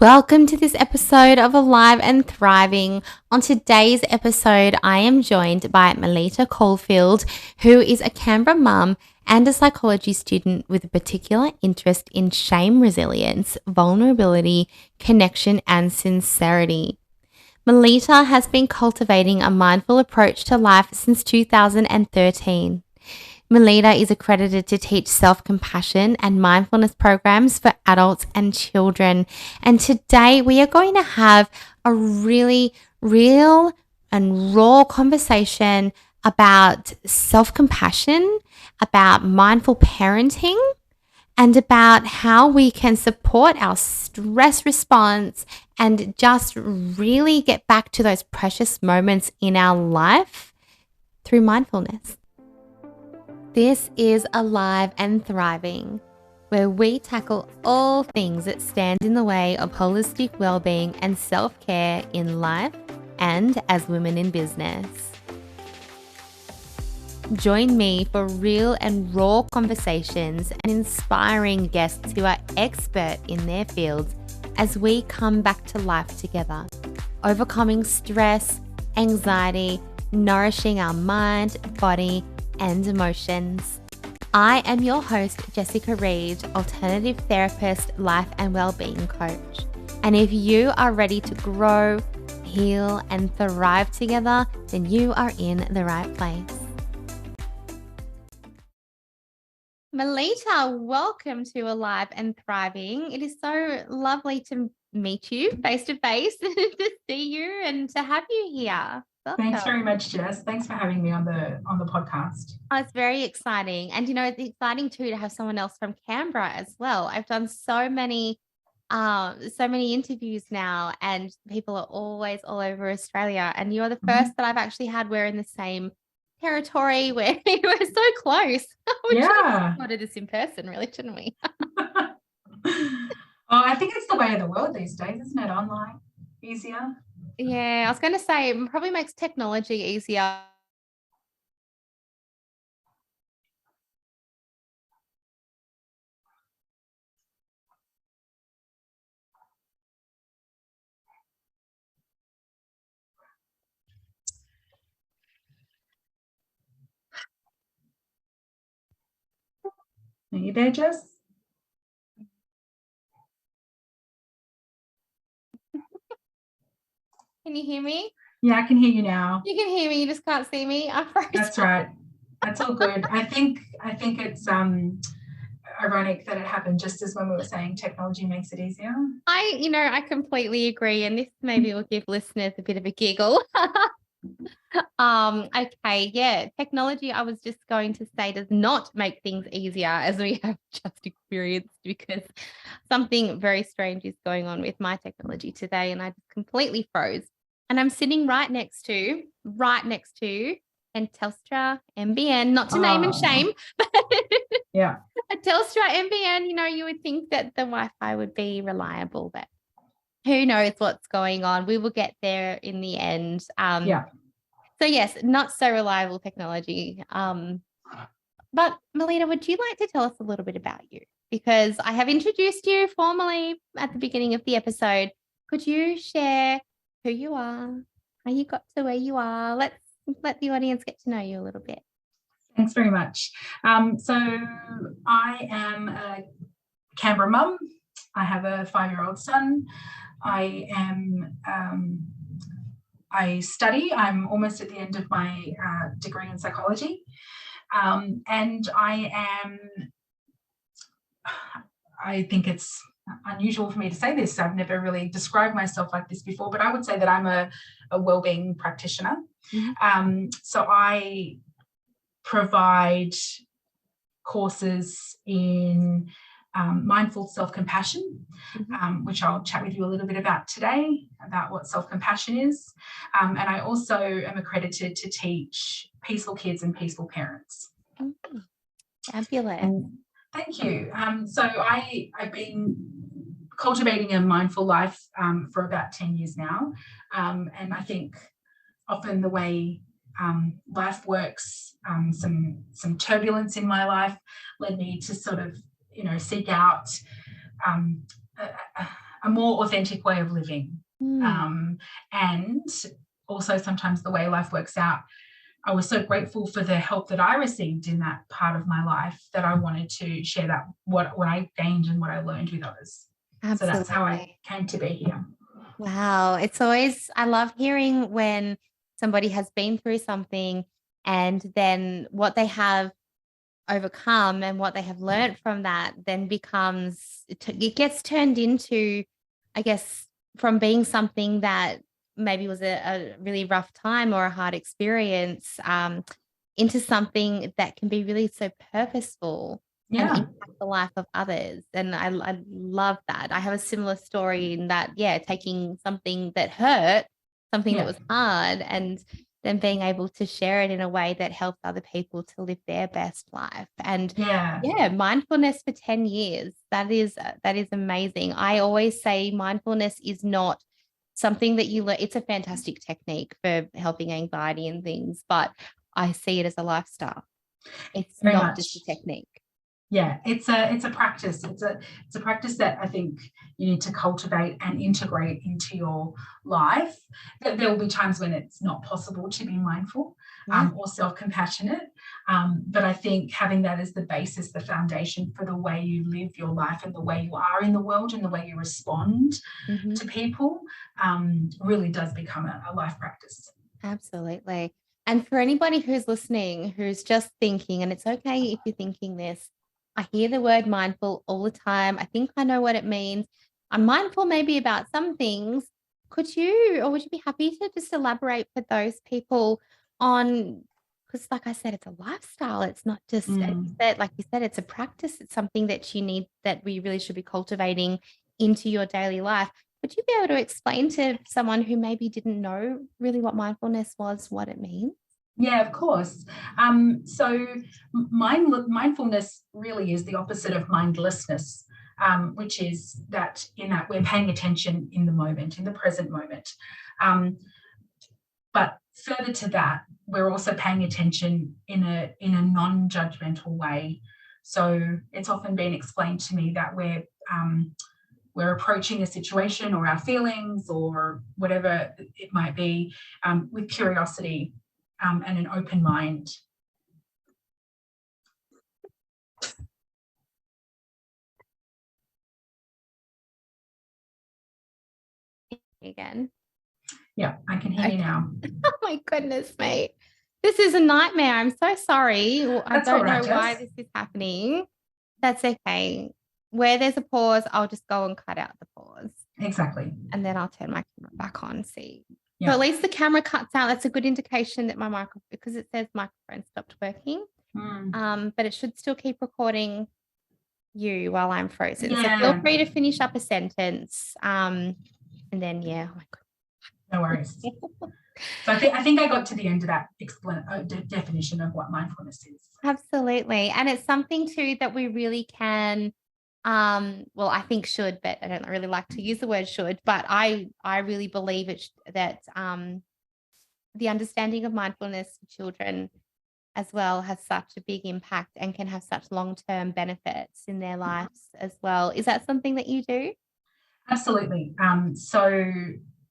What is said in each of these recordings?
Welcome to this episode of Alive and Thriving. On today's episode, I am joined by Melita Caulfield, who is a Canberra mum and a psychology student with a particular interest in shame resilience, vulnerability, connection, and sincerity. Melita has been cultivating a mindful approach to life since 2013. Melita is accredited to teach self-compassion and mindfulness programs for adults and children. And today we are going to have a really real and raw conversation about self-compassion, about mindful parenting, and about how we can support our stress response and just really get back to those precious moments in our life through mindfulness. This is Alive and Thriving, where we tackle all things that stand in the way of holistic well-being and self-care in life and as women in business. Join me for real and raw conversations and inspiring guests who are expert in their fields as we come back to life together, overcoming stress, anxiety, nourishing our mind, body, and emotions. I am your host, Jessica Reed, alternative therapist, life and wellbeing coach. And if you are ready to grow, heal, and thrive together, then you are in the right place. Melita, welcome to Alive and Thriving. It is so lovely to meet you face to face, to see you and to have you here. Thanks very much, Jess. Thanks for having me on the podcast. Oh, it's very exciting. And, it's exciting too to have someone else from Canberra as well. I've done so many interviews now and people are always all over Australia. And you're the first that I've actually had. We're in the same territory where we're so close. We should have recorded this in person, really, shouldn't we? I think it's the way of the world these days, isn't it? Online, easier. Yeah, I was going to say it probably makes technology easier. Are you there, Jess? Can you hear me? Yeah, I can hear you now. You can hear me, you just can't see me. That's right. That's all good. I think it's ironic that it happened just as when we were saying technology makes it easier. I completely agree, and this maybe will give listeners a bit of a giggle. Okay, yeah, technology, I was just going to say, does not make things easier, as we have just experienced, because something very strange is going on with my technology today, and I just completely froze. And I'm sitting right next to and Telstra NBN, not to name and shame, but yeah, a Telstra NBN, you would think that the Wi-Fi would be reliable, but who knows what's going on. We will get there in the end. So yes, not so reliable technology. But Melita, would you like to tell us a little bit about you? Because I have introduced you formally at the beginning of the episode. Could you share who you are, how you got to where you are? Let's let the audience get to know you a little bit. Thanks very much. So I am a Canberra mum. I have a 5-year-old son. I study. I'm almost at the end of my degree in psychology. And I think it's unusual for me to say this. I've never really described myself like this before, but I would say that I'm a wellbeing practitioner. So I provide courses in mindful self-compassion, which I'll chat with you a little bit about today, about what self-compassion is. And I also am accredited to teach peaceful kids and peaceful parents. Fabulous. Thank you. So I've been cultivating a mindful life for about 10 years now. And I think often the way life works, some turbulence in my life led me to sort of, seek out a more authentic way of living. And also sometimes the way life works out, I was so grateful for the help that I received in that part of my life that I wanted to share that what I gained and what I learned with others. Absolutely. So that's how I came to be here. Wow. It's always, I love hearing when somebody has been through something and then what they have overcome and what they have learned from that then becomes, it gets turned into, I guess, from being something that maybe was a really rough time or a hard experience, into something that can be really so purposeful and impact the life of others. And I love that. I have a similar story in that, taking something that hurt, something that was hard, and then being able to share it in a way that helps other people to live their best life. And mindfulness for 10 years, that is amazing. I always say mindfulness is not something that you learn. It's a fantastic technique for helping anxiety and things, but I see it as a lifestyle. It's very not much just a technique. Yeah, it's a practice. It's a practice that I think you need to cultivate and integrate into your life. There will be times when it's not possible to be mindful or self-compassionate. But I think having that as the basis, the foundation for the way you live your life and the way you are in the world and the way you respond to people really does become a life practice. Absolutely. And for anybody who's listening, who's just thinking, and it's okay if you're thinking this, I hear the word mindful all the time. I think I know what it means. I'm mindful maybe about some things. Would you be happy to just elaborate for those people on, because like I said, it's a lifestyle. It's not just, like you said, it's a practice. It's something that you need, that we really should be cultivating into your daily life. Would you be able to explain to someone who maybe didn't know really what mindfulness was, what it means? Yeah, of course. So mindfulness really is the opposite of mindlessness, which is that we're paying attention in the moment, in the present moment. But further to that, we're also paying attention in a non-judgmental way. So it's often been explained to me that we're approaching a situation or our feelings or whatever it might be with curiosity and an open mind. Again. Yeah, I can hear you now. Oh my goodness, mate. This is a nightmare. I'm so sorry. I don't know why this is happening. That's okay. Where there's a pause, I'll just go and cut out the pause. Exactly. And then I'll turn my camera back on, see. So at least the camera cuts out. That's a good indication that my microphone, because it says microphone stopped working. But it should still keep recording you while I'm frozen. So feel free to finish up a sentence. And then, oh my God. No worries. So I think I got to the end of that definition of what mindfulness is. Absolutely. And it's something too that we really can, well, I think should, but I don't really like to use the word should, but I really believe that the understanding of mindfulness for children as well has such a big impact and can have such long-term benefits in their lives as well. Is that something that you do? Absolutely. So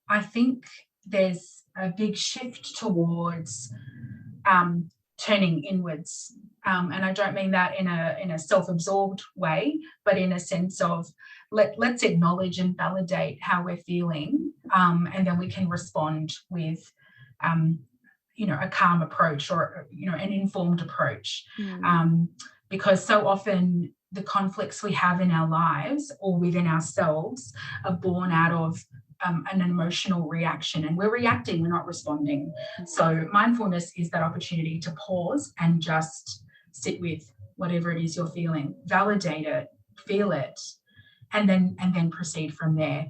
I think there's a big shift towards turning inwards. And I don't mean that in a self-absorbed way, but in a sense of let's acknowledge and validate how we're feeling, and then we can respond with a calm approach or an informed approach. Because so often the conflicts we have in our lives or within ourselves are born out of an emotional reaction, and we're reacting, we're not responding. So mindfulness is that opportunity to pause and just sit with whatever it is you're feeling, validate it, feel it, and then proceed from there.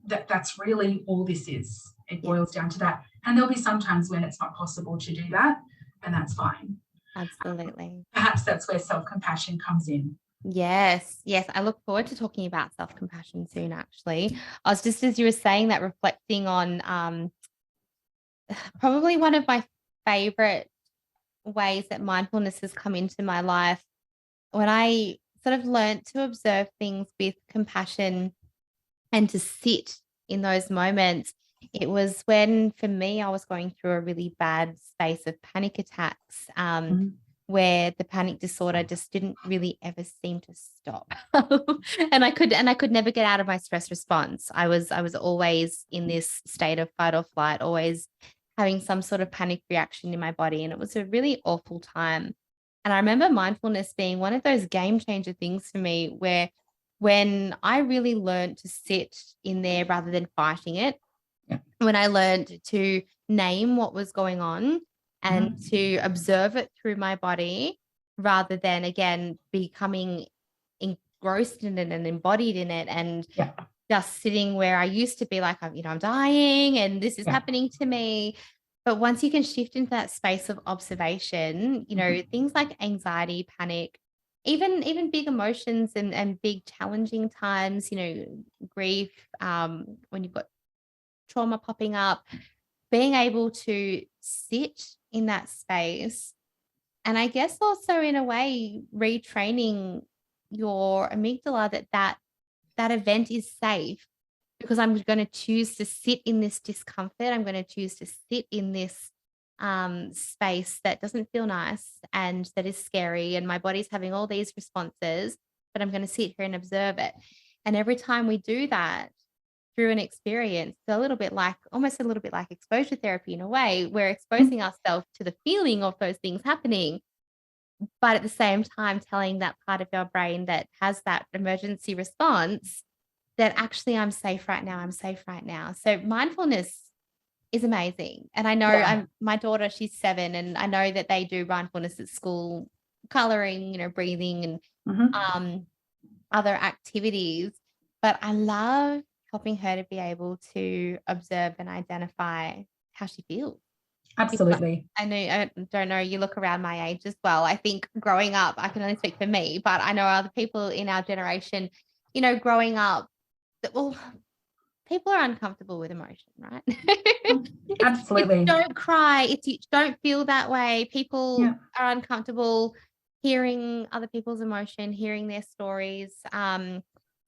That's really all this is. It boils down to that. And there'll be some times when it's not possible to do that, and that's fine. Absolutely. Perhaps that's where self-compassion comes in. Yes. I look forward to talking about self-compassion soon, actually. I was just, as you were saying that, reflecting on probably one of my favorite ways that mindfulness has come into my life when I sort of learned to observe things with compassion and to sit in those moments. It was when, for me, I was going through a really bad space of panic attacks, where the panic disorder just didn't really ever seem to stop. And I could never get out of my stress response. I was always in this state of fight or flight, always having some sort of panic reaction in my body. And it was a really awful time. And I remember mindfulness being one of those game changer things for me, where when I really learned to sit in there rather than fighting it, Yeah. when I learned to name what was going on and to observe it through my body rather than, again, becoming engrossed in it and embodied in it, and Yeah. just sitting where I used to be like, I'm dying and this is Yeah. happening to me. But once you can shift into that space of observation, things like anxiety, panic, even big emotions and big challenging times, grief, when you've got trauma popping up, being able to sit in that space. And I guess also, in a way, retraining your amygdala that event is safe, because I'm going to choose to sit in this discomfort. I'm going to choose to sit in this space that doesn't feel nice and that is scary. And my body's having all these responses, but I'm going to sit here and observe it. And every time we do that through an experience, almost a little bit like exposure therapy in a way, we're exposing ourselves to the feeling of those things happening, but at the same time telling that part of our brain that has that emergency response that actually I'm safe right now. I'm safe right now. So mindfulness is amazing. And I know my daughter, she's 7, and I know that they do mindfulness at school, coloring, breathing and other activities. But I love helping her to be able to observe and identify how she feels. Absolutely. I don't know, you look around my age as well. I think growing up, I can only speak for me, but I know other people in our generation, growing up, people are uncomfortable with emotion, right? Absolutely. It's don't cry. You don't feel that way. People are uncomfortable hearing other people's emotion, hearing their stories,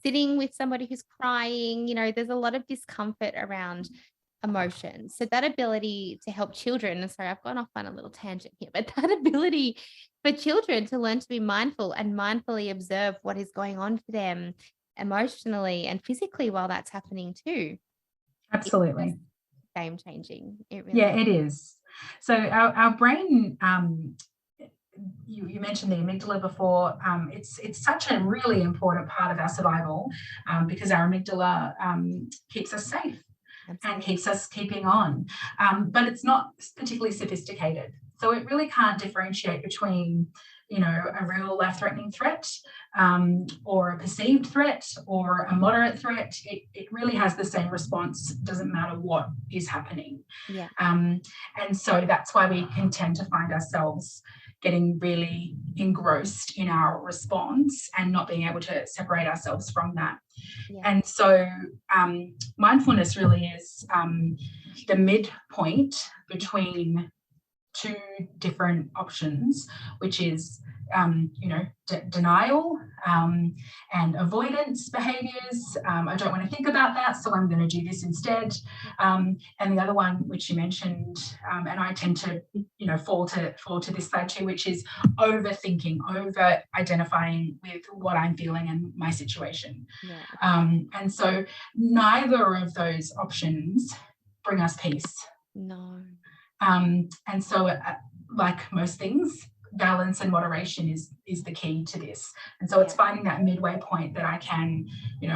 sitting with somebody who's crying. There's a lot of discomfort around emotions. So that ability to help children, and sorry, I've gone off on a little tangent here, but that ability for children to learn to be mindful and mindfully observe what is going on for them emotionally and physically while that's happening too. Absolutely. Game changing. It really it is. So our brain, you mentioned the amygdala before. It's such a really important part of our survival, because our amygdala keeps us safe. Absolutely. And keeps us keeping on. But it's not particularly sophisticated. So it really can't differentiate between, a real life-threatening threat, or a perceived threat, or a moderate threat. It really has the same response. It doesn't matter what is happening. Yeah. And so that's why we can tend to find ourselves getting really engrossed in our response and not being able to separate ourselves from that. Yeah. And so mindfulness really is the midpoint between two different options, which is denial and avoidance behaviors. I don't want to think about that, so I'm going to do this instead. And the other one, which you mentioned, and I tend to, fall to this side too, which is overthinking, over identifying with what I'm feeling and my situation. Yeah. And so neither of those options bring us peace. No. And so, like most things, balance and moderation is the key to this. And so it's finding that midway point that I can,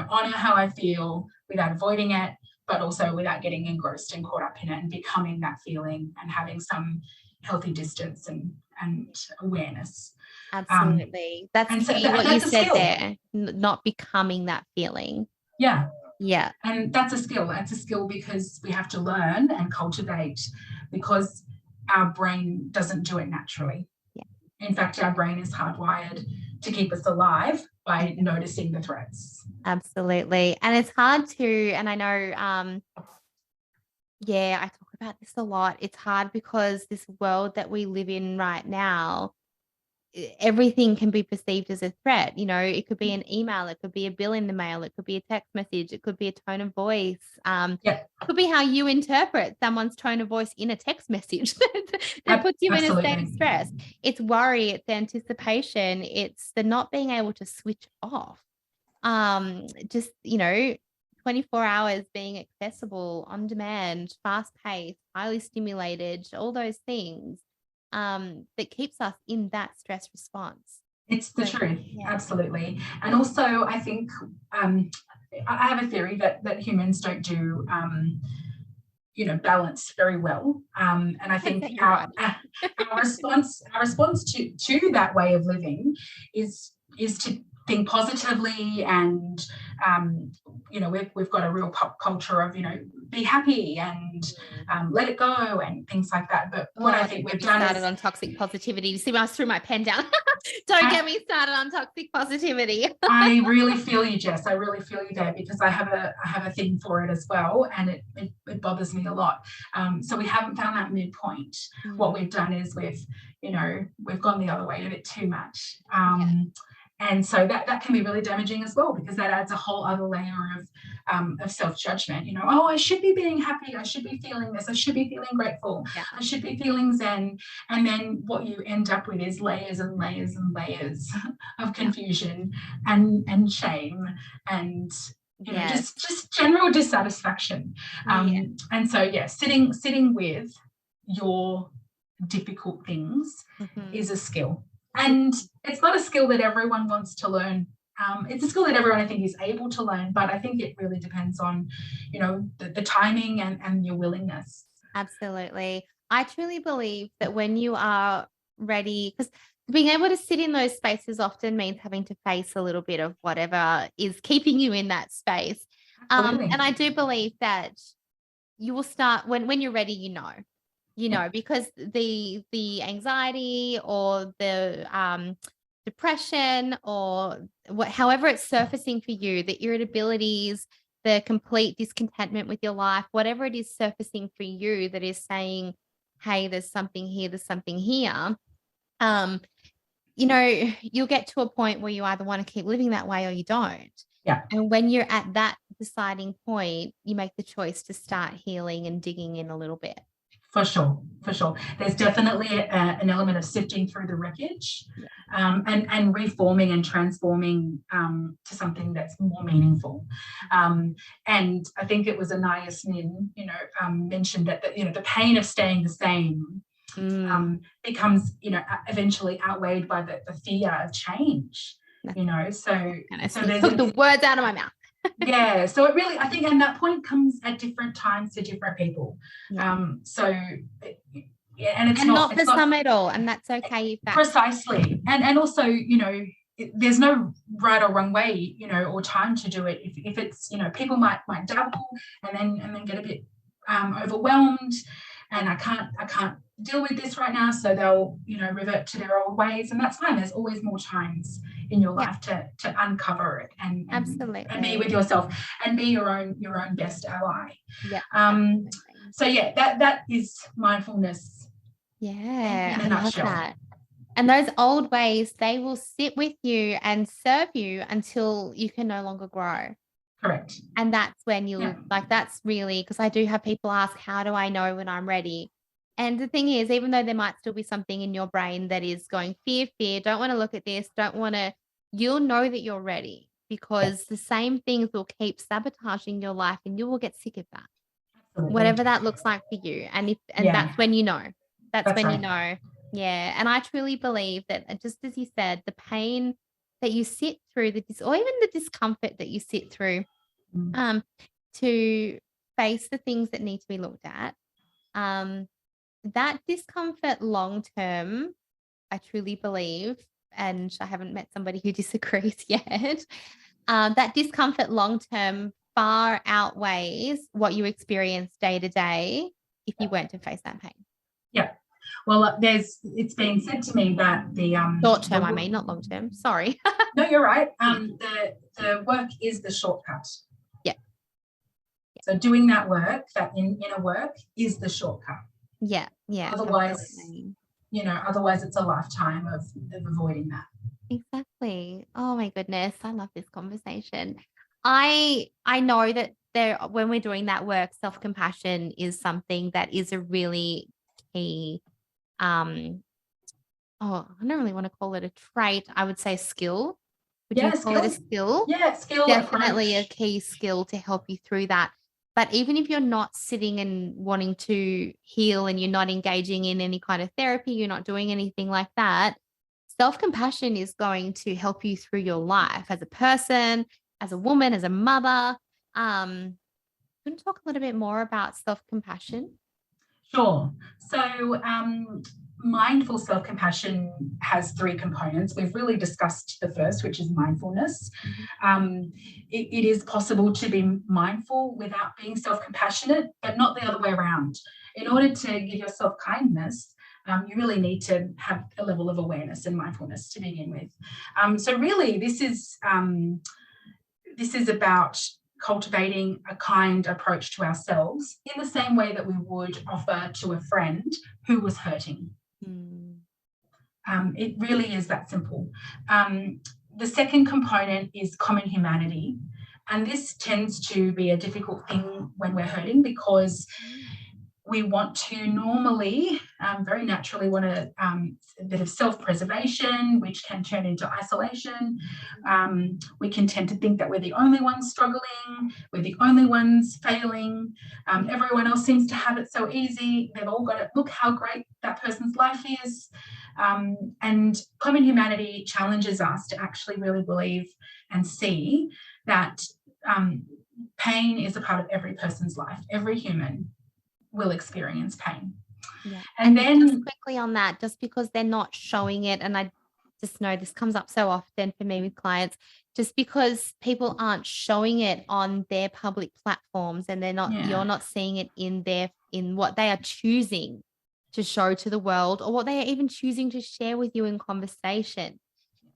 honor how I feel without avoiding it, but also without getting engrossed and caught up in it and becoming that feeling and having some healthy distance and awareness. Absolutely. That's key, what you said there, not becoming that feeling. Yeah. Yeah. And that's a skill. That's a skill because we have to learn and cultivate, because our brain doesn't do it naturally. Yeah. In fact, our brain is hardwired to keep us alive by noticing the threats. Absolutely. And it's hard to, and I know, I talk about this a lot. It's hard because this world that we live in right now, everything can be perceived as a threat. It could be an email, it could be a bill in the mail, it could be a text message, it could be a tone of voice. It could be how you interpret someone's tone of voice in a text message that puts you in a state of stress. It's worry, it's anticipation, it's the not being able to switch off. Just 24 hours being accessible, on demand, fast paced, highly stimulated, all those things that keeps us in that stress response. It's the truth. Yeah. Absolutely. And also, I think I have a theory that humans don't do balance very well. And I think our response to that way of living is to think positively, and we've got a real pop culture of be happy and let it go and things like that. But what I think we've done is on toxic positivity. You see, I threw my pen down. Don't get me started on toxic positivity. I really feel you, Jess. I really feel you there, because I have a thing for it as well, and it bothers me a lot. So we haven't found that midpoint. What we've done is we've gone the other way a bit too much. And so that can be really damaging as well, because that adds a whole other layer of self-judgment. I should be being happy. I should be feeling this. I should be feeling grateful. Yeah. I should be feeling zen. And then what you end up with is layers and layers and layers of confusion and shame and just general dissatisfaction. And so sitting with your difficult things is a skill. And it's not a skill that everyone wants to learn. It's a skill that everyone, I think, is able to learn, but I think it really depends on, the timing and your willingness. Absolutely. I truly believe that when you are ready, because being able to sit in those spaces often means having to face a little bit of whatever is keeping you in that space. And I do believe that you will start when you're ready, because the anxiety or the depression or however it's surfacing for you, the irritabilities, the complete discontentment with your life, whatever it is surfacing for you that is saying, hey, there's something here, you'll get to a point where you either want to keep living that way or you don't. Yeah. And when you're at that deciding point, you make the choice to start healing and digging in a little bit. For sure. There's definitely an element of sifting through the wreckage, and reforming and transforming to something that's more meaningful. And I think it was Anais Nin, mentioned that the pain of staying the same becomes, eventually outweighed by the fear of change. So there's took the words out of my mouth. Yeah, so it really, I think, and that point comes at different times to different people. And it's not for some at all, and that's okay. Precisely, and also, there's no right or wrong way, or time to do it. If it's, people might dabble and then get a bit overwhelmed, and I can't deal with this right now, so they'll revert to their old ways, and that's fine. There's always more times in your life to uncover it and absolutely and be with yourself and be your own best ally. So that is mindfulness. In a nutshell. That. And those old ways, they will sit with you and serve you until you can no longer grow. Correct. And that's when that's really, because I do have people ask, how do I know when I'm ready? And the thing is, even though there might still be something in your brain that is going, fear, don't want to look at this, you'll know that you're ready, because the same things will keep sabotaging your life and you will get sick of that. Absolutely. Whatever that looks like for you. And that's when you know. That's when right. You know. Yeah. And I truly believe that, just as you said, the pain that you sit through, or even the discomfort that you sit through, to face the things that need to be looked at, that discomfort long term, I truly believe, and I haven't met somebody who disagrees yet, that discomfort long term far outweighs what you experience day to day if you weren't to face that pain. Yeah. Well, it's been said to me that the short term, not long term. Sorry. No, you're right. The work is the shortcut. Yeah. So doing that work, that inner work, is the shortcut. Yeah. Otherwise, otherwise it's a lifetime of avoiding that. Exactly. Oh my goodness. I love this conversation. I know that when we're doing that work, self-compassion is something that is a really key um I don't really want to call it a trait. I would say skill. Would you Yeah, call it a skill. skill? Yeah, skill, Definitely a approach. key skill to help you through that. But even if you're not sitting and wanting to heal and you're not engaging in any kind of therapy, you're not doing anything like that, self-compassion is going to help you through your life as a person, as a woman, as a mother. Can you talk a little bit more about self-compassion? Sure. So, mindful self compassion has three components. We've really discussed the first, which is mindfulness. Mhm. It is possible to be mindful without being self compassionate, but not the other way around. In order to give yourself kindness, you really need to have a level of awareness and mindfulness to begin with. So, really, this is about cultivating a kind approach to ourselves in the same way that we would offer to a friend who was hurting. Mm. It really is that simple. The second component is common humanity. And this tends to be a difficult thing when we're hurting because we want to normally, very naturally, want a bit of self-preservation, which can turn into isolation. We can tend to think that we're the only ones struggling, we're the only ones failing. Everyone else seems to have it so easy. They've all got it. Look how great that person's life is. And common humanity challenges us to actually really believe and see that pain is a part of every person's life. Every human will experience pain. Yeah. And And just then, quickly on that, just because they're not showing it, and I just know this comes up so often for me with clients, just because people aren't showing it on their public platforms and you're yeah, not seeing it in what they are choosing to show to the world or what they are even choosing to share with you in conversation,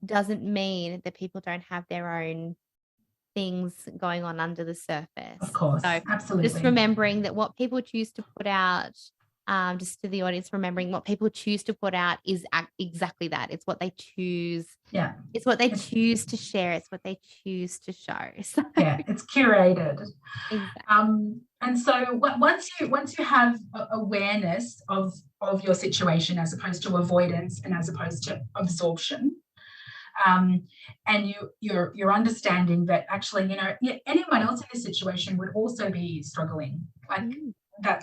doesn't mean that people don't have their own things going on under the of surface. course, So just absolutely. remembering that what people choose to put out, just to the audience, remembering what people choose to put out is exactly that. It's what they choose. Yeah, It's what they it's choose to share. It's what they choose to show. So yeah, it's curated. exactly. And so once you have awareness of your situation as opposed to avoidance and as opposed to absorption, and you're understanding that actually, anyone else in this situation would also be struggling. Like Mm,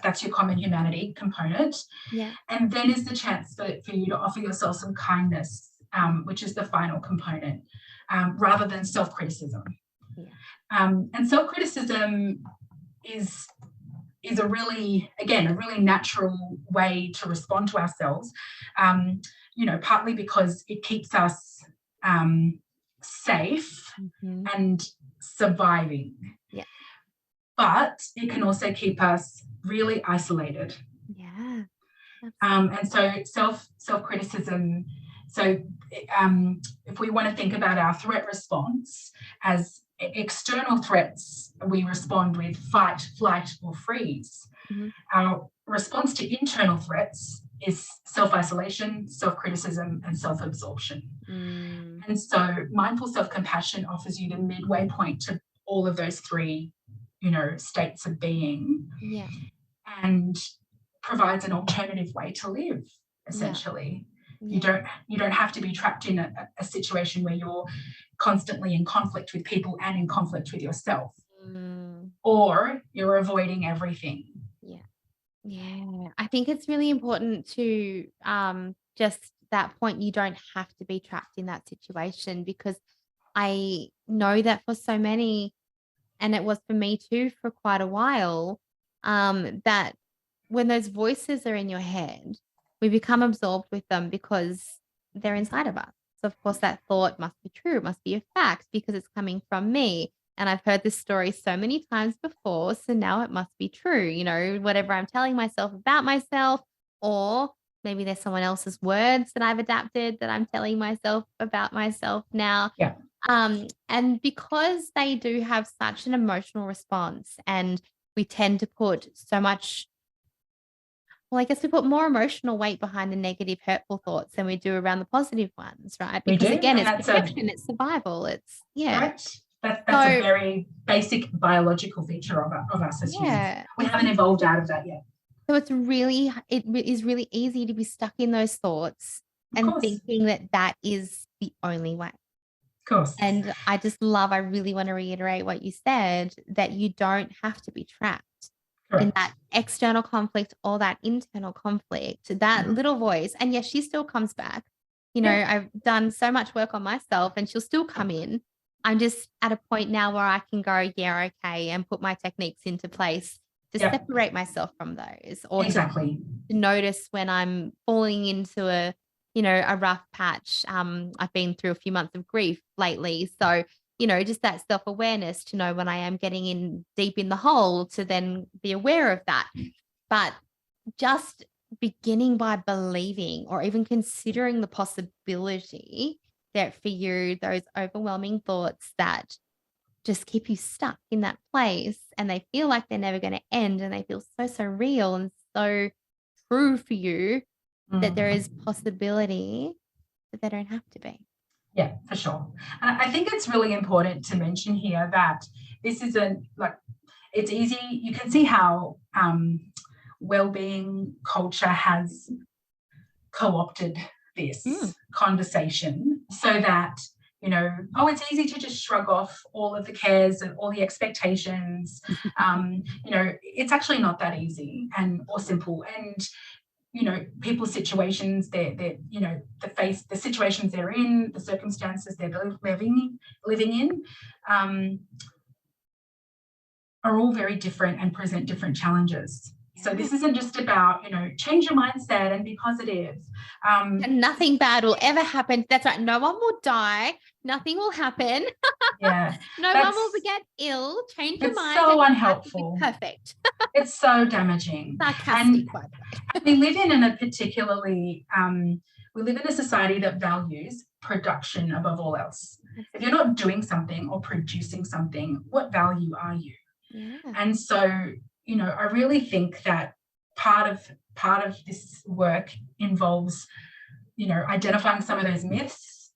that's your common humanity component. yeah. And then is the chance for you to offer yourself some kindness, which is the final component, rather than self-criticism. Yeah. And self-criticism is a really, again, a really natural way to respond to ourselves, partly because it keeps us safe Mhm. and surviving, Yeah. but it can also keep us really isolated. Yeah. Absolutely. And so self-criticism. So if we want to think about our threat response as external threats, we respond with fight, flight, or freeze. Mhm. Our response to internal threats is self-isolation, self-criticism, and self-absorption. Mm, And so mindful self-compassion offers you the midway point to all of those three, states of being, yeah. and provides an alternative way to live, Yeah. essentially. You Yeah. don't have to be trapped in a situation where you're constantly in conflict with people and in conflict with yourself, Mm, or you're avoiding everything. yeah. Yeah, I think it's really important to just that point, you don't have to be trapped in that situation because I know that for so many, and it was for me too for quite a while, that when those voices are in your head, we become absorbed with them because they're inside of us. So of course that thought must be true, it must be a fact because it's coming from me. And I've heard this story so many times before, so now it must be true, whatever I'm telling myself about myself, or maybe there's someone else's words that I've adapted that I'm telling myself about myself now. Yeah. And because they do have such an emotional response and we tend to put so much, Well, I guess we put more emotional weight behind the negative, hurtful thoughts than we do around the positive ones, right? We Because do, again, and it's that's protection, it's survival, it's correct. That's a So very basic biological feature of us as humans. yeah, We haven't evolved out of that yet. so is really easy to be stuck in those thoughts Of and course, thinking that that is the only way. of course. And I really want to reiterate what you said, that you don't have to be trapped in Correct. that external conflict or that internal conflict, that little voice. And yes, she still comes back. You know, Yeah. I've done so much work on myself and she'll still come in. I'm just at a point now where I can go, yeah, okay, and put my techniques into place to Yeah. separate myself from those, or Exactly. to notice when I'm falling into a rough patch. I've been through a few months of grief lately. So, just that self-awareness to know when I am getting in deep in the hole, to then be aware of that. But just beginning by believing or even considering the possibility that for you, those overwhelming thoughts that just keep you stuck in that place and they feel like they're never going to end, and they feel so, so real and so true for you, that there is possibility, but they don't have to be. Yeah, for sure. And I think it's really important to mention here that this isn't like, it's easy. You can see how well-being culture has co-opted this conversation so that, it's easy to just shrug off all of the cares and all the expectations. It's actually not that easy or simple. And people's situations, the situations they're in, the circumstances they're living in, are all very different and present different challenges. So this isn't just about, change your mindset and be positive. And nothing bad will ever happen. That's right. No one will die. Nothing will happen. Yeah. No one will get ill. Change your mind. It's so unhelpful. Perfect. It's so damaging. Sarcastic, by the way. We live in a society that values production above all else. If you're not doing something or producing something, what value are you? Yeah. And so, I really think that part of this work involves, identifying some of those myths,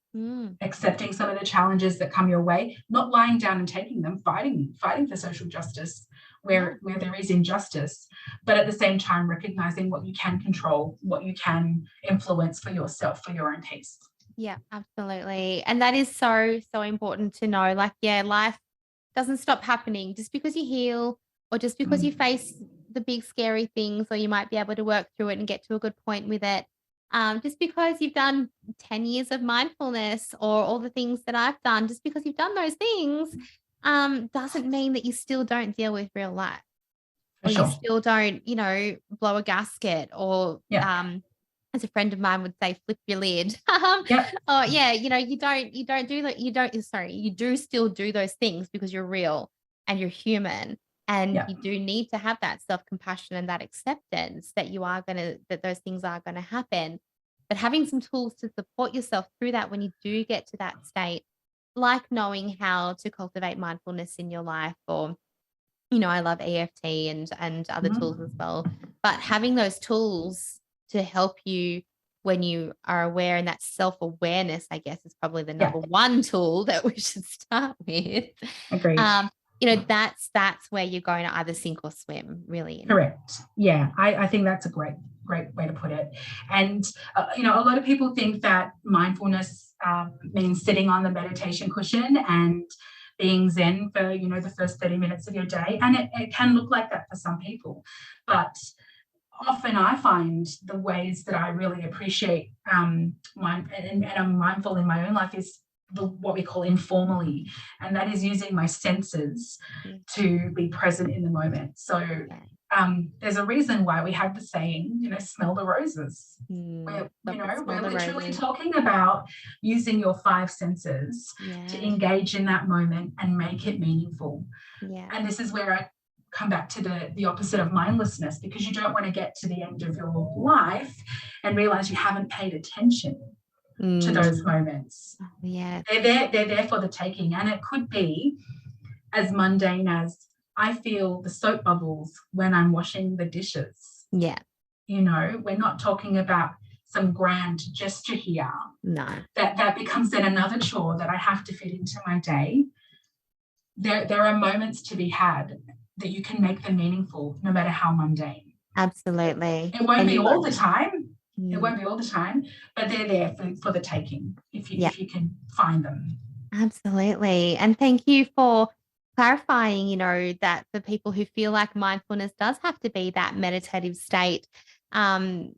accepting some of the challenges that come your way, not lying down and taking them, fighting for social justice where there is injustice, but at the same time recognizing what you can control, what you can influence for yourself, for your own peace. Yeah, absolutely. And that is so, so important to know. Like, life doesn't stop happening just because you heal, or just because you face the big scary things, or you might be able to work through it and get to a good point with it. Just because you've done 10 years of mindfulness, or all the things that I've done, just because you've done those things, doesn't mean that you still don't deal with real life. Or you still don't, blow a gasket, or as a friend of mine would say, flip your lid. Oh yeah, you do still do those things because you're real and you're human. And you do need to have that self-compassion and that acceptance that that those things are going to happen. But having some tools to support yourself through that when you do get to that state, like knowing how to cultivate mindfulness in your life, or, I love EFT and other tools as well. But having those tools to help you when you are aware, and that self-awareness, I guess, is probably the number one tool that we should start with. Agreed. That's where you're going to either sink or swim, really. Correct. Yeah, I think that's a great way to put it. And, a lot of people think that mindfulness means sitting on the meditation cushion and being zen for, the first 30 minutes of your day. And it can look like that for some people. But often I find the ways that I really appreciate and I'm mindful in my own life is what we call informally, and that is using my senses to be present in the moment. So there's a reason why we have the saying, smell the roses. We're literally talking about using your five senses to engage in that moment and make it meaningful. And this is where I come back to the opposite of mindlessness, because you don't want to get to the end of your life and realize you haven't paid attention to those moments. They're there for the taking. And it could be as mundane as, I feel the soap bubbles when I'm washing the dishes. we're not talking about some grand gesture here. No. That becomes then another chore that I have to fit into my day. There are moments to be had that you can make them meaningful, no matter how mundane. Absolutely. It won't be all the time. It won't be all the time, but they're there for the taking if you can find them. Absolutely. And thank you for clarifying, that for people who feel like mindfulness does have to be that meditative state, to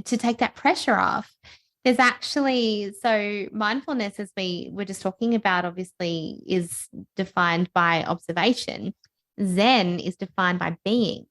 take that pressure off. There's actually, so mindfulness, as we were just talking about, obviously is defined by observation. Zen is defined by being.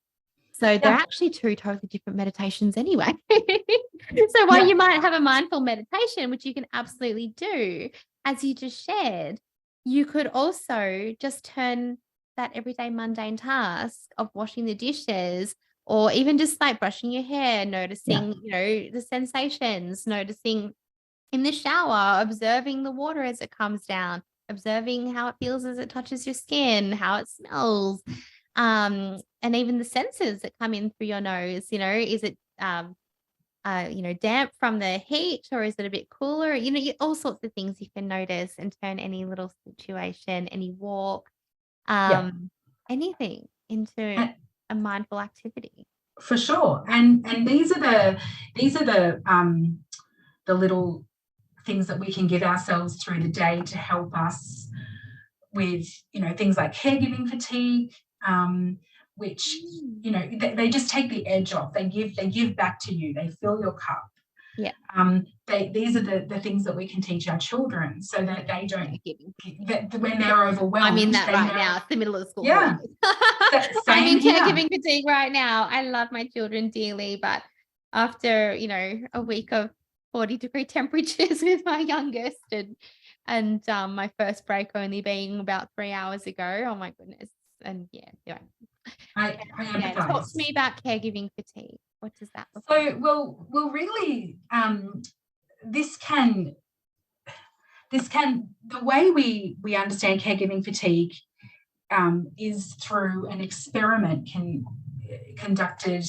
So they're actually two totally different meditations anyway. So while you might have a mindful meditation, which you can absolutely do, as you just shared, you could also just turn that everyday mundane task of washing the dishes, or even just like brushing your hair, noticing, the sensations, noticing in the shower, observing the water as it comes down, observing how it feels as it touches your skin, how it smells, and even the senses that come in through your nose. Is it damp from the heat, or is it a bit cooler? All sorts of things you can notice and turn any little situation, any walk, anything into a mindful activity. For sure. And these are the little things that we can give ourselves through the day to help us with, things like caregiving fatigue, which, they just take the edge off. They give back to you. They fill your cup. Yeah. These are the things that we can teach our children, so that they don't, that when they're overwhelmed. I'm in that right now. It's the middle of school. Yeah. I'm in caregiving fatigue right now. I love my children dearly, but after, a week of 40-degree temperatures with my youngest, and my first break only being about 3 hours ago. Oh my goodness. And I empathize. Talk to me about caregiving fatigue. What does that look like? So, well, really, this can, the way we understand caregiving fatigue is through an experiment conducted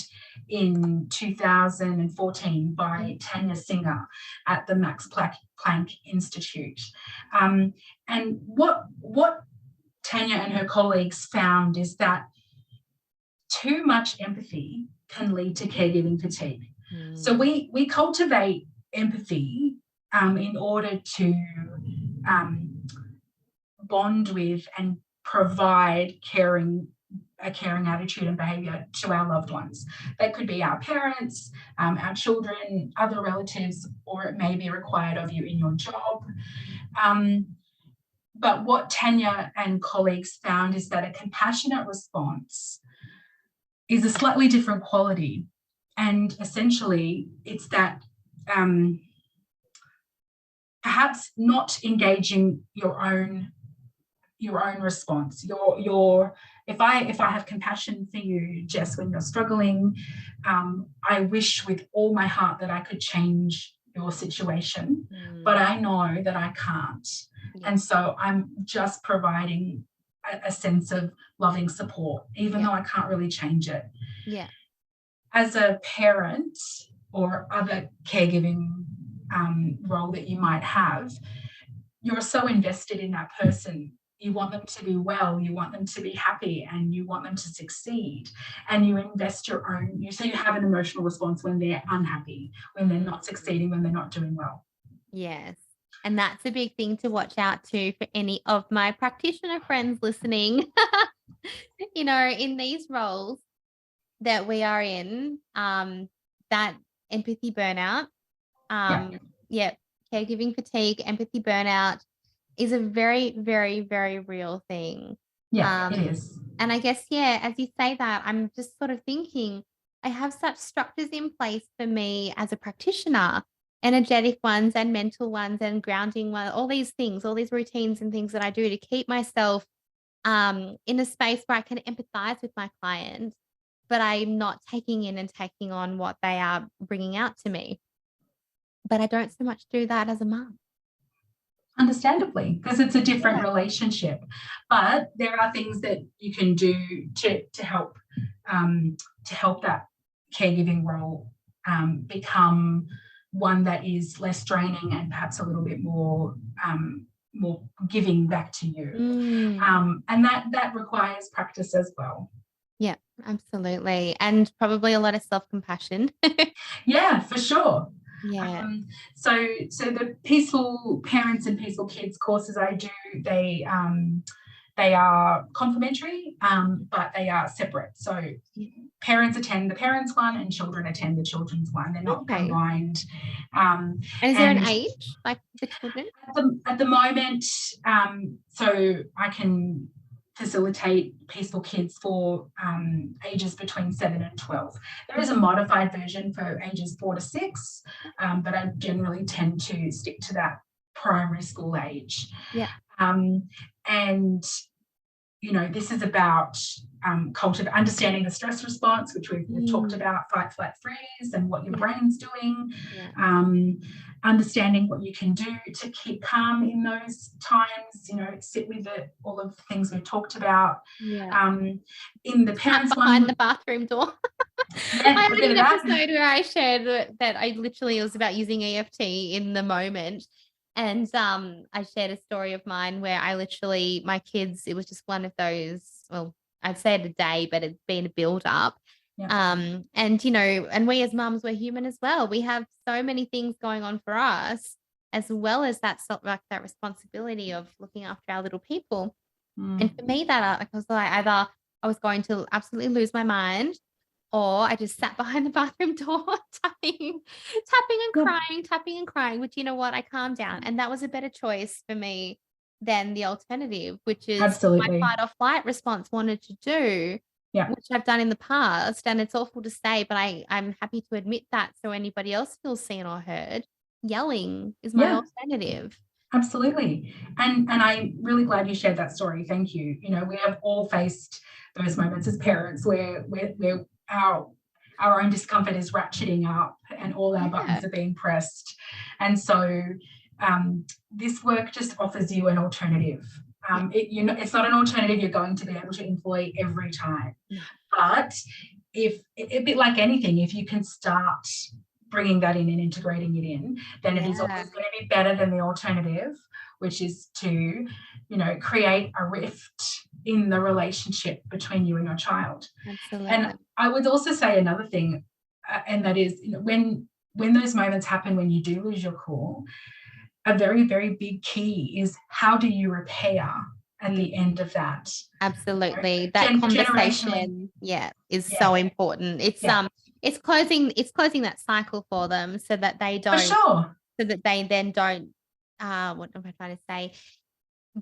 in 2014 by Tanya Singer at the Max Planck Institute. And what Tanya and her colleagues found is that too much empathy can lead to caregiving fatigue. So we cultivate empathy in order to bond with and provide a caring attitude and behaviour to our loved ones. That could be our parents, our children, other relatives, or it may be required of you in your job. But what Tanya and colleagues found is that a compassionate response is a slightly different quality. And essentially, it's that perhaps not engaging your own response. If I have compassion for you, Jess, when you're struggling, I wish with all my heart that I could change your situation, but I know that I can't. And so I'm just providing a sense of loving support, even though I can't really change it. Yeah. As a parent or other caregiving role that you might have, you're so invested in that person. You want them to be well, you want them to be happy, and you want them to succeed. And you invest your own, so you have an emotional response when they're unhappy, when they're not succeeding, when they're not doing well. Yes. And that's a big thing to watch out to for any of my practitioner friends listening. In these roles that we are in, that empathy burnout, caregiving fatigue, empathy burnout is a very, very, very real thing. Yeah, it is. And I guess, as you say that, I'm just sort of thinking, I have such structures in place for me as a practitioner, energetic ones and mental ones and grounding ones, all these things, all these routines and things that I do to keep myself in a space where I can empathize with my clients, but I'm not taking in and taking on what they are bringing out to me. But I don't so much do that as a mum. Understandably, because it's a different relationship. But there are things that you can do to help that caregiving role become one that is less draining and perhaps a little bit more giving back to you. And that requires practice as well. Yeah, absolutely. And probably a lot of self-compassion. Yeah, for sure. Yeah. So the Peaceful Parents and Peaceful Kids courses I do, they are complementary, but they are separate. So parents attend the parents one and children attend the children's one. They're not combined. And is there an age, like the children? At the moment, so I can facilitate Peaceful Kids for ages between 7 and 12. There is a modified version for ages 4 to 6, but I generally tend to stick to that primary school age. Yeah. And this is about understanding the stress response, which we've talked about, fight, flight, freeze, and what your brain's doing. Understanding what you can do to keep calm in those times, sit with it, all of the things we've talked about. In the parents behind the bathroom door. I had an episode where I shared that I literally, it was about using EFT in the moment. And I shared a story of mine where I literally, my kids, it was just one of those, well, I'd say it a day, but it's been a build up. And, and we as mums, we're human as well. We have so many things going on for us, as well as that responsibility of looking after our little people. And for me, that was like either I was going to absolutely lose my mind, or I just sat behind the bathroom door, tapping and crying, which, you know what, I calmed down. And that was a better choice for me than the alternative, which is my fight or flight response wanted to do, which I've done in the past. And it's awful to say, but I'm happy to admit that so anybody else feels seen or heard. Yelling is my alternative. Absolutely. And I'm really glad you shared that story. Thank you. We have all faced those moments as parents where our own discomfort is ratcheting up and all our buttons are being pressed. And so this work just offers you an alternative. It's not an alternative you're going to be able to employ every time. But if a bit like anything, if you can start bringing that in and integrating it in, then it is always going to be better than the alternative, which is to, create a rift in the relationship between you and your child. Absolutely. And I would also say another thing, and that is, when those moments happen, when you do lose your cool, a very, very big key is how do you repair at the end of that? Absolutely. That conversation, is so important. It's closing that cycle for them so that they don't, so that they then don't, what am I trying to say?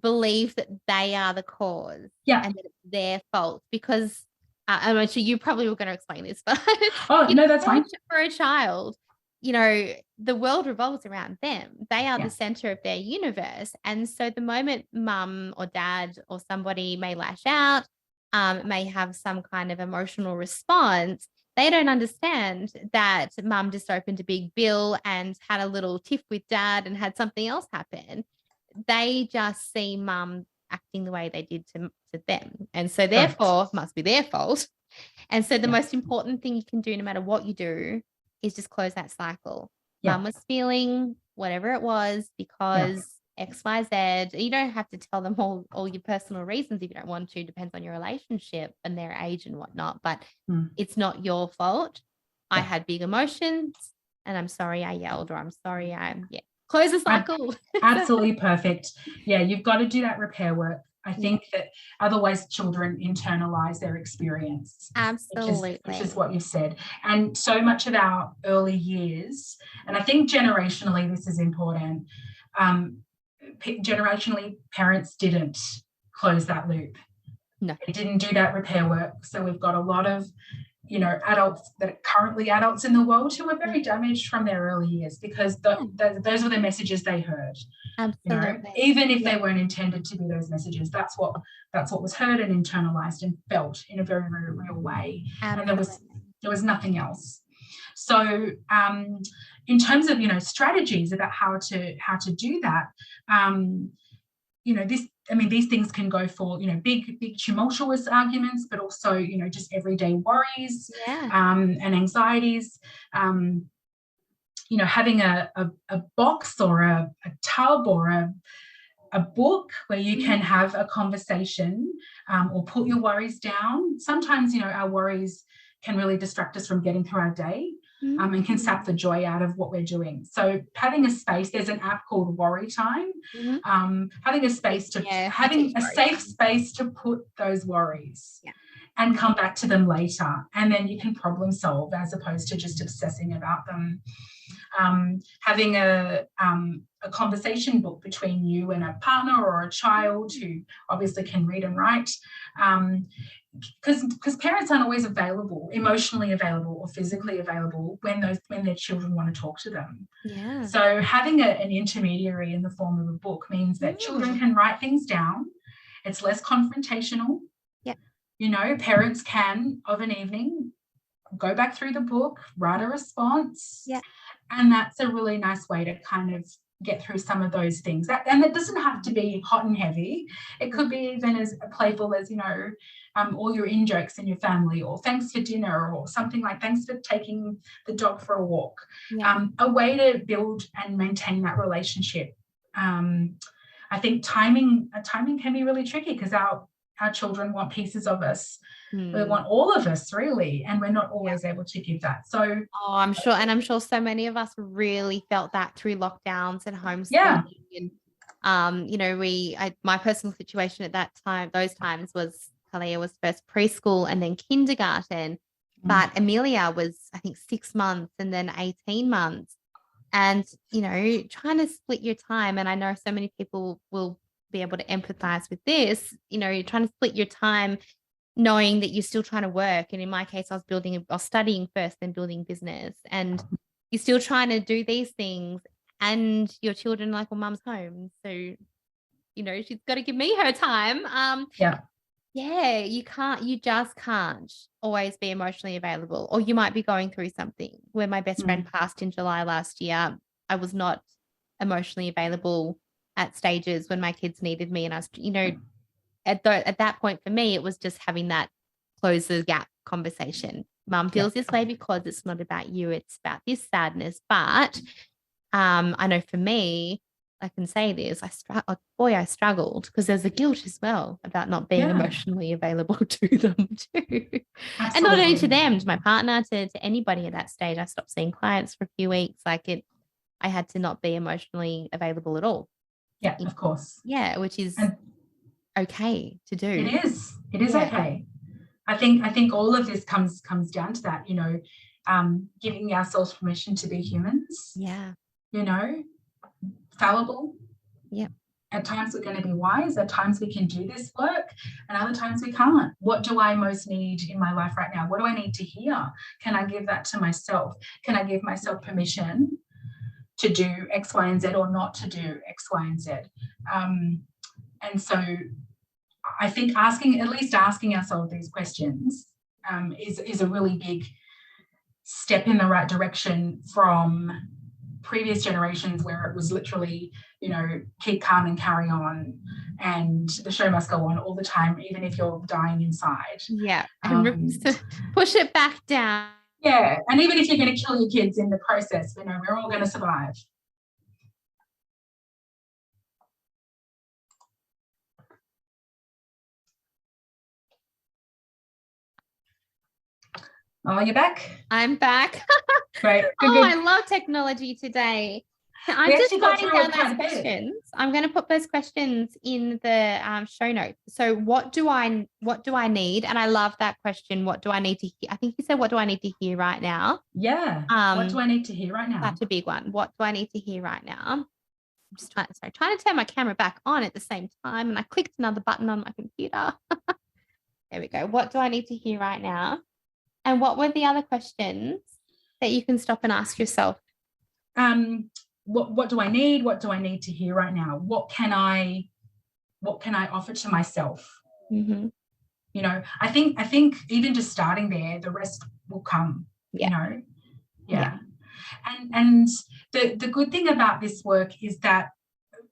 Believe that they are the cause and that it's their fault, because I'm sure you probably were going to explain this, but that's fine. For a child, the world revolves around them. They are the center of their universe. And so the moment mum or dad or somebody may lash out, may have some kind of emotional response, they don't understand that mum just opened a big bill and had a little tiff with dad and had something else happen. They just see mum acting the way they did to them. And so therefore must be their fault. And so the most important thing you can do, no matter what you do, is just close that cycle. Mum was feeling whatever it was because X, Y, Z. You don't have to tell them all your personal reasons if you don't want to. Depends on your relationship and their age and whatnot. But it's not your fault. I had big emotions and I'm sorry I yelled, or I'm sorry close the cycle. Absolutely perfect. Yeah, you've got to do that repair work. I think that otherwise children internalize their experience. Absolutely. Which is what you've said. And so much of our early years, and I think generationally this is important, generationally parents didn't close that loop. No. They didn't do that repair work. So we've got a lot of adults that are currently adults in the world who are very damaged from their early years because those were the messages they heard. Absolutely. Even if they weren't intended to be those messages, that's what was heard and internalized and felt in a very, very real way. Absolutely. And there was nothing else. So in terms of strategies about how to do that, I mean, these things can go for, big tumultuous arguments, but also, just everyday worries and anxieties. Having a box or a tub or a book where you can have a conversation or put your worries down. Sometimes, our worries can really distract us from getting through our day. And can sap the joy out of what we're doing. So having a space, there's an app called Worry Time. Having a space having a safe space to put those worries and come back to them later, and then you can problem solve as opposed to just obsessing about them. Having a conversation book between you and a partner or a child who obviously can read and write. Because parents aren't always available, emotionally available or physically available when their children want to talk to them. So having an intermediary in the form of a book means that children can write things down. It's less confrontational. Parents can, of an evening, go back through the book, write a response. And that's a really nice way to kind of get through some of those things. And it doesn't have to be hot and heavy. It could be even as playful as, all your in-jokes in your family, or thanks for dinner, or something like thanks for taking the dog for a walk. A way to build and maintain that relationship. I think timing can be really tricky because our children want pieces of us. They want all of us, really, and we're not always able to give that. So I'm sure so many of us really felt that through lockdowns and homeschooling. And my personal situation at that time, those times, was Talia was first preschool and then kindergarten, but Amelia was, I think, 6 months and then 18 months. And, trying to split your time, and I know so many people will be able to empathize with this, you're trying to split your time knowing that you're still trying to work. And in my case, I was studying first, then building business, and you're still trying to do these things, and your children are like, well, mum's home. So, she's got to give me her time. You just can't always be emotionally available, or you might be going through something. When my best friend passed in July last year, I was not emotionally available at stages when my kids needed me. And I was, at that point for me, it was just having that close the gap conversation. Mum feels this way because it's not about you. It's about this sadness. But I know for me, I can say this, I struggled because there's a guilt as well about not being emotionally available to them too. And not only to them, to my partner, to anybody at that stage. I stopped seeing clients for a few weeks. I had to not be emotionally available at all. Yeah, of course. Yeah, which is okay to do. It is okay. I think all of this comes down to that, giving ourselves permission to be humans. Fallible. At times we're going to be wise, at times we can do this work, and other times we can't. What do I most need in my life right now? What do I need to hear? Can I give that to myself? Can I give myself permission to do X, Y, and Z, or not to do X, Y, and Z? And so I think asking ourselves these questions is a really big step in the right direction from previous generations where it was literally, keep calm and carry on, and the show must go on all the time, even if you're dying inside. Push it back down. Yeah, and even if you're going to kill your kids in the process, we're all going to survive. Oh, you're back? I'm back. Great. Good. I love technology today. I'm just writing down those questions. I'm going to put those questions in the show notes. So what do I need? And I love that question. What do I need to hear? I think you said, what do I need to hear right now? Yeah. What do I need to hear right now? That's a big one. What do I need to hear right now? I'm just trying to turn my camera back on at the same time. And I clicked another button on my computer. There we go. What do I need to hear right now? And what were the other questions that you can stop and ask yourself? What do I need? What do I need to hear right now? What can I offer to myself? Mm-hmm. I think even just starting there, the rest will come. Yeah. And the good thing about this work is that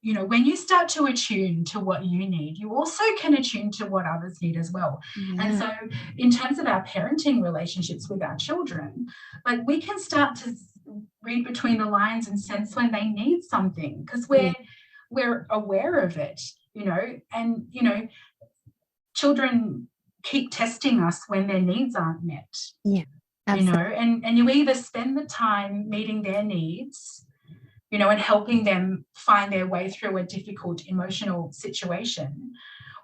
you know, when you start to attune to what you need, you also can attune to what others need as well. Yeah. And so in terms of our parenting relationships with our children, like we can start to read between the lines and sense when they need something, because we're aware of it, you know, and, you know, children keep testing us when their needs aren't met. Yeah. Absolutely. You know, and you either spend the time meeting their needs, you know, and helping them find their way through a difficult emotional situation,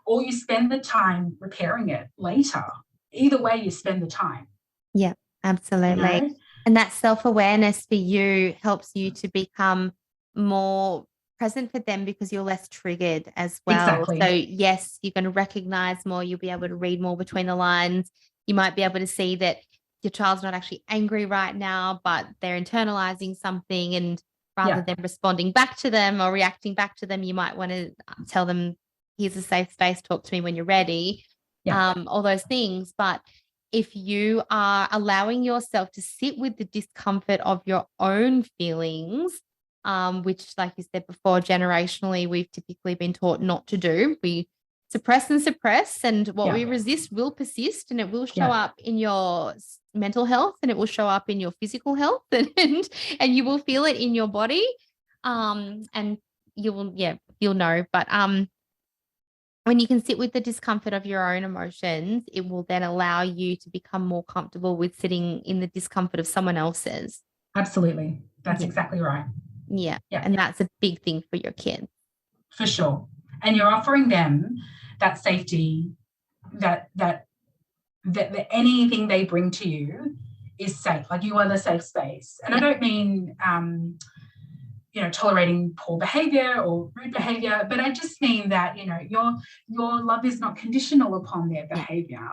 or you spend the time repairing it later. Either way, you spend the time. Yeah, absolutely. You know? And that self-awareness for you helps you to become more present for them because you're less triggered as well. Exactly. So yes, you're going to recognize more. You'll be able to read more between the lines. You might be able to see that your child's not actually angry right now, but they're internalizing something, and rather than responding back to them or reacting back to them, you might want to tell them, here's a safe space, talk to me when you're ready, all those things. But if you are allowing yourself to sit with the discomfort of your own feelings, which, like you said before, generationally, we've typically been taught not to do. We suppress and suppress, and what we resist will persist, and it will show up in your mental health, and it will show up in your physical health, and you will feel it in your body, and you'll know. But when you can sit with the discomfort of your own emotions, it will then allow you to become more comfortable with sitting in the discomfort of someone else's. Absolutely. That's exactly right. Yeah. And that's a big thing for your kids. For sure. And you're offering them that safety, that anything they bring to you is safe. Like, you are the safe space. And I don't mean, you know, tolerating poor behavior or rude behavior, but I just mean that, you know, your love is not conditional upon their behavior,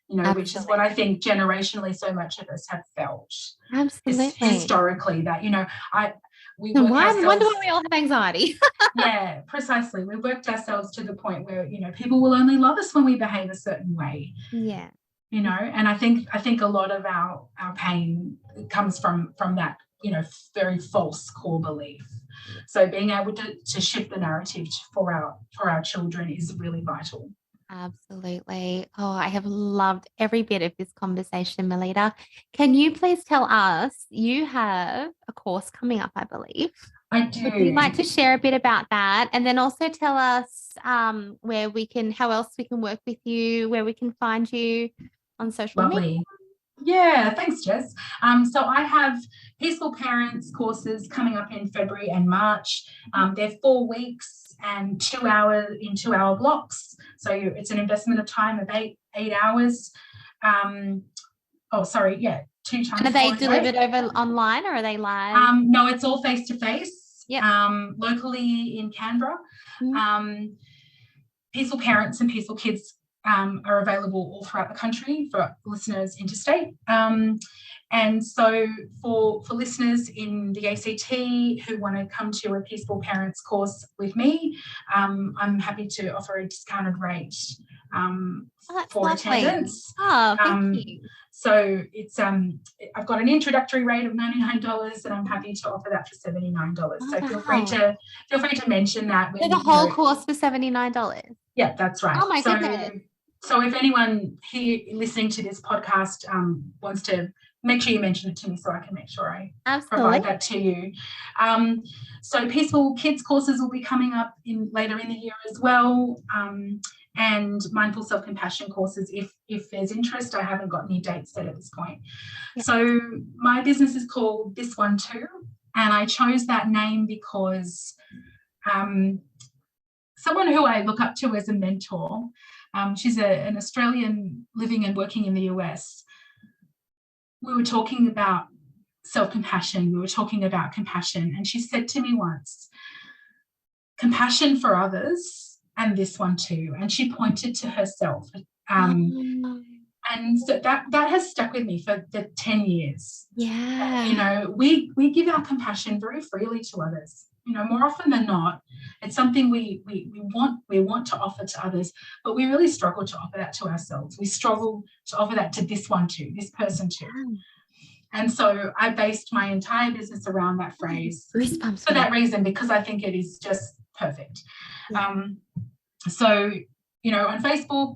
you know, Absolutely. Which is what I think generationally so much of us have felt. Absolutely. Historically, that, you know, wonder why we all have anxiety. Yeah, precisely. We worked ourselves to the point where, you know, people will only love us when we behave a certain way. Yeah. You know, and I think a lot of our pain comes from that, you know, very false core belief. So being able to shift the narrative for our children is really vital. Absolutely. Oh, I have loved every bit of this conversation, Melita. Can you please tell us, you have a course coming up, I believe. I do. Would you like to share a bit about that? And then also tell us how else we can work with you, where we can find you on social media. Yeah, thanks, Jess. So I have Peaceful Parents courses coming up in February and March. They're 4 weeks and 2 blocks. So it's an investment of time of 8 hours. 2 times. And are they delivered over online, or are they live? No, it's all face-to-face. Yep. Locally in Canberra. Peaceful Parents and Peaceful Kids are available all throughout the country for listeners interstate. And so for listeners in the ACT who want to come to a Peaceful Parents course with me, I'm happy to offer a discounted rate for attendance. Oh, thank you. So it's I've got an introductory rate of $99, and I'm happy to offer that for $79. So feel free to mention that. So the whole course for $79. Yeah, that's right. Oh my goodness. So if anyone here listening to this podcast wants to, make sure you mention it to me so I can make sure I provide that to you. So Peaceful Kids courses will be coming up later in the year as well. And Mindful Self-Compassion courses, if there's interest. I haven't got any dates set at this point. Yeah. So my business is called This One Too, and I chose that name because someone who I look up to as a mentor, she's an Australian living and working in the US. We were talking about self-compassion. We were talking about compassion. And she said to me once, compassion for others and this one too. And she pointed to herself. And so that has stuck with me for the 10 years. Yeah. You know, we give our compassion very freely to others. You know, more often than not, it's something we want to offer to others, but we really struggle to offer that to ourselves. We struggle to offer that to this one too, this person too. And so I based my entire business around that phrase for that reason, because I think it is just perfect. Yeah. So, on Facebook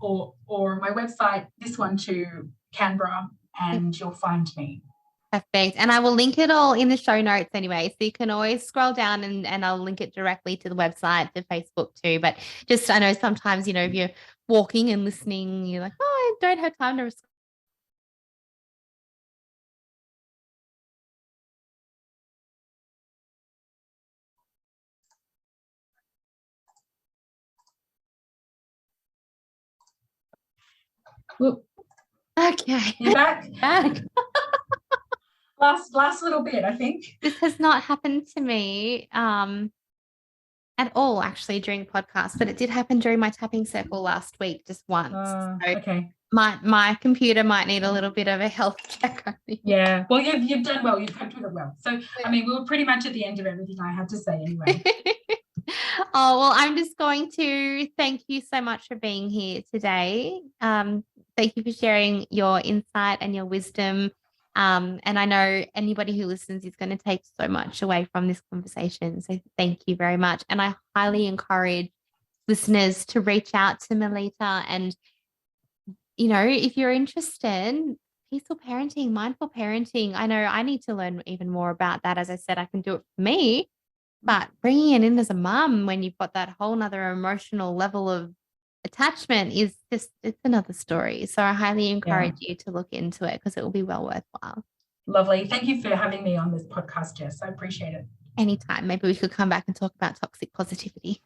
or my website, this one too, Canberra, and you'll find me. Perfect. And I will link it all in the show notes anyway. So you can always scroll down and I'll link it directly to the website, to Facebook too. But just, I know sometimes, if you're walking and listening, you're like, oh, I don't have time to respond. Okay. You're back? Back. Last little bit, I think. This has not happened to me at all, actually, during podcast, but it did happen during my tapping circle last week, just once. So okay. My computer might need a little bit of a health check, I think. Yeah. Well, you've done well. You've coped with it well. So, I mean, we were pretty much at the end of everything I had to say anyway. Oh, well, I'm just going to thank you so much for being here today. Thank you for sharing your insight and your wisdom. And I know anybody who listens is going to take so much away from this conversation. So thank you very much. And I highly encourage listeners to reach out to Melita. And, if you're interested, peaceful parenting, mindful parenting, I know I need to learn even more about that. As I said, I can do it for me. But bringing it in as a mum when you've got that whole nother emotional level of attachment is just, it's another story. So I highly encourage you to look into it because it will be well worthwhile. Lovely. Thank you for having me on this podcast, Jess. I appreciate it. Anytime. Maybe we could come back and talk about toxic positivity.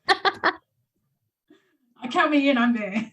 Count me in, I'm there.